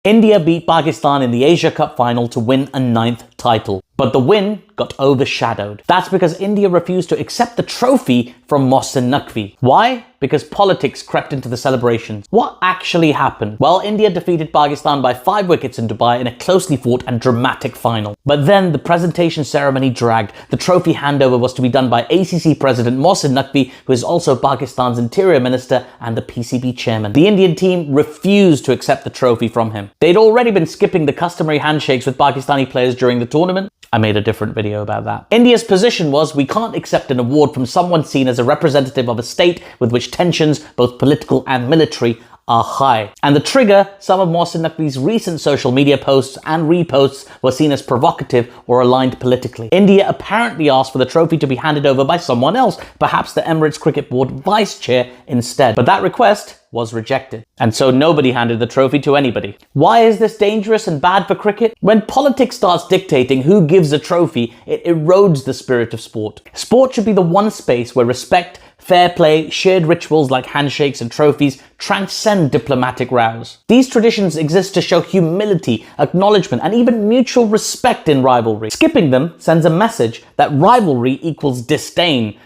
India beat Pakistan in the Asia Cup final to win a 9th title. But the win got overshadowed. That's because India refused to accept the trophy from Mohsin Naqvi. Why? Because politics crept into the celebrations. What actually happened? Well, India defeated Pakistan by 5 wickets in Dubai in a closely fought and dramatic final. But then the presentation ceremony dragged. The trophy handover was to be done by ACC President Mohsin Naqvi, who is also Pakistan's Interior Minister and the PCB Chairman. The Indian team refused to accept the trophy from him. They'd already been skipping the customary handshakes with Pakistani players during the tournament. I made a different video about that. India's position was, we can't accept an award from someone seen as a representative of a state with which tensions, both political and military, are high. And the trigger, some of Mohsin Naqvi's recent social media posts and reposts were seen as provocative or aligned politically. India apparently asked for the trophy to be handed over by someone else, perhaps the Emirates Cricket Board vice chair instead. But that request was rejected. And so nobody handed the trophy to anybody. Why is this dangerous and bad for cricket? When politics starts dictating who gives a trophy, it erodes the spirit of sport. Sport should be the one space where respect, fair play, shared rituals like handshakes and trophies transcend diplomatic rows. These traditions exist to show humility, acknowledgement, and even mutual respect in rivalry. Skipping them sends a message that rivalry equals disdain.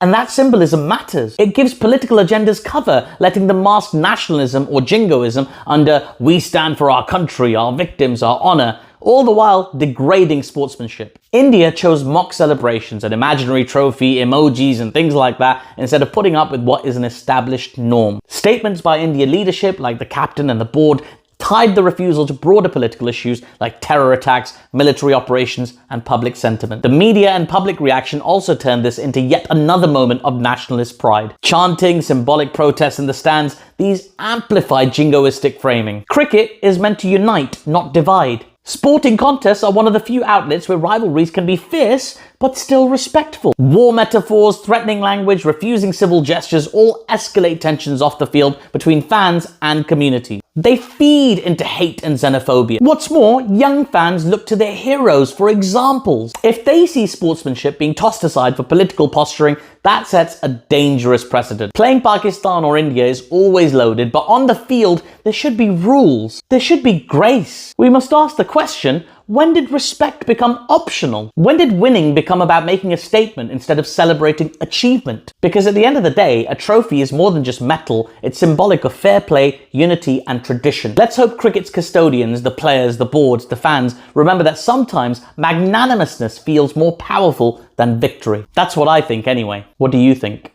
And that symbolism matters. It gives political agendas cover, letting them mask nationalism or jingoism under "we stand for our country, our victims, our honour," all the while degrading sportsmanship. India chose mock celebrations, an imaginary trophy, emojis and things like that, instead of putting up with what is an established norm. Statements by Indian leadership, like the captain and the board, tied the refusal to broader political issues like terror attacks, military operations, and public sentiment. The media and public reaction also turned this into yet another moment of nationalist pride. Chanting, symbolic protests in the stands, these amplified jingoistic framing. Cricket is meant to unite, not divide. Sporting contests are one of the few outlets where rivalries can be fierce, but still respectful. War metaphors, threatening language, refusing civil gestures all escalate tensions off the field between fans and community. They feed into hate and xenophobia. What's more, young fans look to their heroes for examples. If they see sportsmanship being tossed aside for political posturing, that sets a dangerous precedent. Playing Pakistan or India is always loaded, but on the field, there should be rules. There should be grace. We must ask the question, when did respect become optional? When did winning become about making a statement instead of celebrating achievement? Because at the end of the day, a trophy is more than just metal. It's symbolic of fair play, unity, and tradition. Let's hope cricket's custodians, the players, the boards, the fans, remember that sometimes magnanimousness feels more powerful than victory. That's what I think anyway. What do you think?